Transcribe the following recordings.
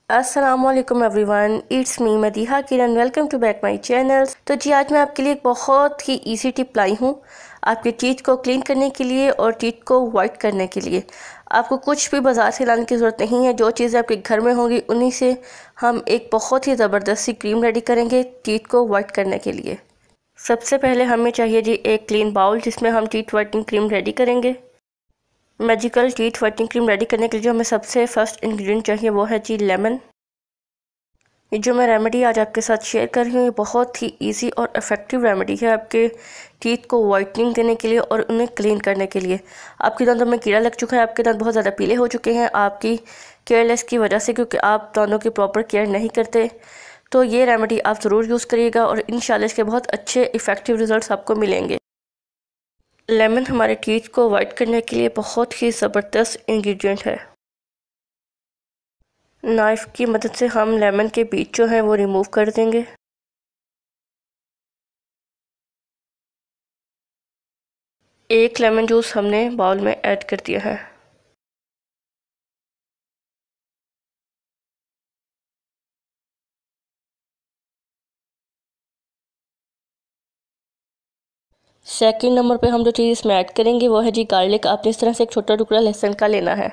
अस्सलामुअलैकुम everyone, it's me Madiha Kiran. Welcome to back my channel. तो जी आज मैं आपके लिए एक बहुत ही इजी टिप लाई हूँ आपके टीथ को क्लीन करने के लिए और टीथ को वाइट करने के लिए। आपको कुछ भी बाज़ार से लाने की ज़रूरत नहीं है। जो चीज़ें आपके घर में होंगी उन्हीं से हम एक बहुत ही ज़बरदस्त सी क्रीम रेडी करेंगे टीथ को वाइट करने के लिए। सबसे पहले हमें चाहिए जी एक क्लीन बाउल जिसमें हम टीथ वाइटनिंग क्रीम रेडी करेंगे। Magical teeth whitening cream ready करने के लिए जो हमें सबसे फर्स्ट इंग्रेडिएंट चाहिए वो है जी लेमन। ये जो मैं रेमेडी आज आपके साथ शेयर कर रही हूँ ये बहुत ही इजी और इफ़ेक्टिव रेमेडी है आपके टीथ को वाइटनिंग देने के लिए और उन्हें क्लीन करने के लिए। आपके दांतों में कीड़ा लग चुका है, आपके दांत बहुत ज़्यादा पीले हो चुके हैं आपकी केयरलेस की वजह से, क्योंकि आप दांतों की प्रॉपर केयर नहीं करते। तो ये रेमेडी आप ज़रूर यूज़ करिएगा और इंशाल्लाह इसके बहुत अच्छे इफ़ेक्टिव रिजल्ट्स आपको मिलेंगे। लेमन हमारे टीथ को वाइट करने के लिए बहुत ही ज़बरदस्त इंग्रेडिएंट है। नाइफ़ की मदद से हम लेमन के बीज जो हैं वो रिमूव कर देंगे। एक लेमन जूस हमने बाउल में ऐड कर दिया है। सेकंड नंबर पे हम जो चीज़ इसमें ऐड करेंगे वो है जी गार्लिक। आपने इस तरह से एक छोटा टुकड़ा लहसुन का लेना है।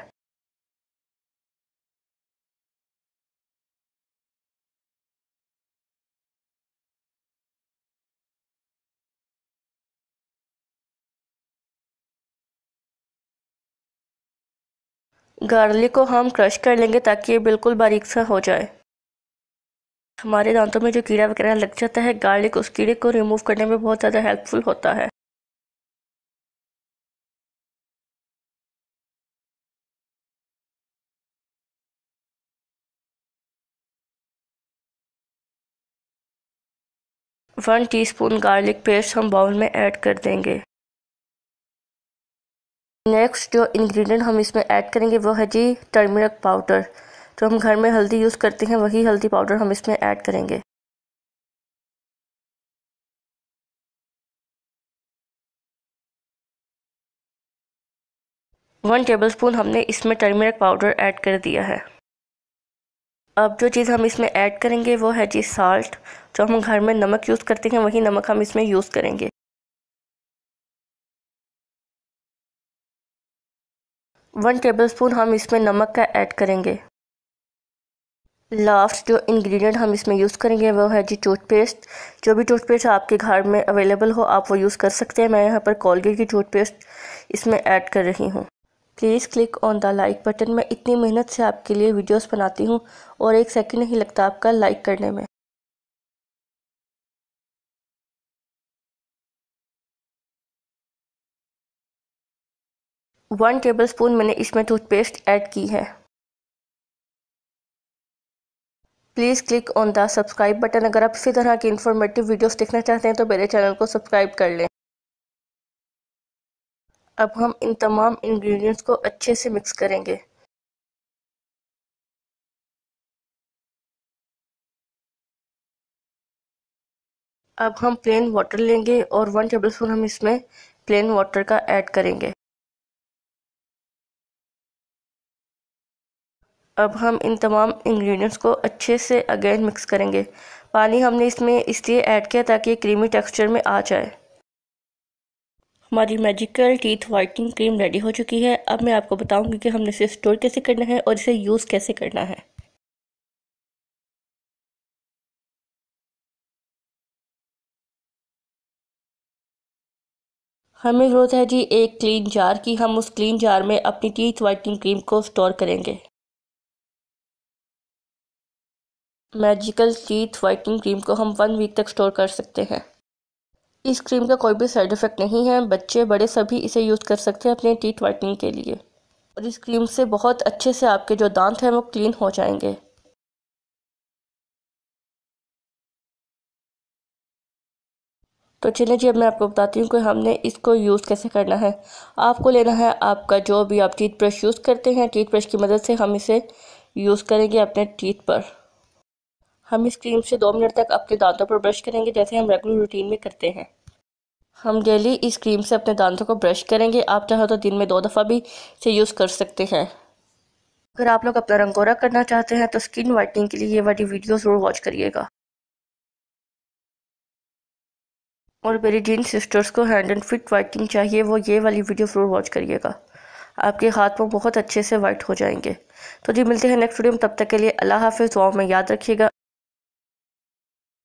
गार्लिक को हम क्रश कर लेंगे ताकि ये बिल्कुल बारीक सा हो जाए। हमारे दांतों में जो कीड़ा वगैरह लग जाता है, गार्लिक उस कीड़े को रिमूव करने में बहुत ज़्यादा हेल्पफुल होता है। वन टीस्पून गार्लिक पेस्ट हम बाउल में ऐड कर देंगे। नेक्स्ट जो इंग्रेडिएंट हम इसमें ऐड करेंगे वो है जी टर्मरिक पाउडर। जो हम घर में हल्दी यूज़ करते हैं वही हल्दी पाउडर हम इसमें ऐड करेंगे। 1 टेबलस्पून हमने इसमें टर्मरिक पाउडर ऐड कर दिया है। अब जो चीज़ हम इसमें ऐड करेंगे वो है जी साल्ट। जो हम घर में नमक यूज़ करते हैं वही नमक हम इसमें यूज़ करेंगे। 1 टेबलस्पून हम इसमें नमक का ऐड करेंगे। लास्ट जो इंग्रेडिएंट हम इसमें यूज़ करेंगे वो है जी टूथपेस्ट। जो भी टूथपेस्ट आपके घर में अवेलेबल हो आप वो यूज़ कर सकते हैं। मैं यहाँ पर कोलगेट की टूथपेस्ट इसमें ऐड कर रही हूँ। Please click on the like button. मैं इतनी मेहनत से आपके लिए वीडियोस बनाती हूँ और 1 सेकंड नहीं लगता आपका लाइक करने में। वन टेबलस्पून मैंने इसमें टूथपेस्ट ऐड की है। Please click on the subscribe button. अगर आप इसी तरह की इन्फॉर्मेटिव वीडियोस देखना चाहते हैं तो मेरे चैनल को सब्सक्राइब कर लें। अब हम इन तमाम इंग्रेडिएंट्स को अच्छे से मिक्स करेंगे। अब हम प्लेन वाटर लेंगे और 1 टेबलस्पून हम इसमें प्लेन वाटर का ऐड करेंगे। अब हम इन तमाम इंग्रेडिएंट्स को अच्छे से अगेन मिक्स करेंगे। पानी हमने इसमें इसलिए ऐड किया ताकि ये क्रीमी टेक्सचर में आ जाए। हमारी magical teeth whitening cream ready हो चुकी है। अब मैं आपको बताऊंगी कि हमने इसे स्टोर कैसे करना है और इसे यूज़ कैसे करना है। हमें ज़रूरत है जी एक क्लीन जार की। हम उस क्लीन जार में अपनी टीथ वाइटनिंग क्रीम को स्टोर करेंगे। मैजिकल टीथ वाइटनिंग क्रीम को हम 1 वीक तक स्टोर कर सकते हैं। इस क्रीम का कोई भी साइड इफ़ेक्ट नहीं है। बच्चे बड़े सभी इसे यूज़ कर सकते हैं अपने टीथ वाइटनिंग के लिए और इस क्रीम से बहुत अच्छे से आपके जो दांत हैं वो क्लीन हो जाएंगे। तो चलिए जी अब मैं आपको बताती हूँ कि हमने इसको यूज़ कैसे करना है। आपको लेना है आपका जो भी आप टीथ ब्रश यूज़ करते हैं। टीथ ब्रश की मदद से हम इसे यूज़ करेंगे अपने टीथ पर। हम इस क्रीम से 2 मिनट तक अपने दांतों पर ब्रश करेंगे जैसे हम रेगुलर रूटीन में करते हैं। हम डेली इस क्रीम से अपने दांतों को ब्रश करेंगे। आप चाहो तो दिन में 2 दफ़ा भी इसे यूज़ कर सकते हैं। अगर आप लोग अपना रंग गोरा करना चाहते हैं तो स्किन वाइटनिंग के लिए ये वाली वीडियो ज़रूर वॉच करिएगा। और मेरी जिन सिस्टर्स को हैंड एंड फिट वाइटनिंग चाहिए वो ये वाली वीडियो ज़रूर वॉच करिएगा। आपके हाथ में बहुत अच्छे से वाइट हो जाएंगे। तो जी मिलते हैं नेक्स्ट वीडियो में, तब तक के लिए अल्लाह हाफ़िज़। दुआओं में याद रखिएगा।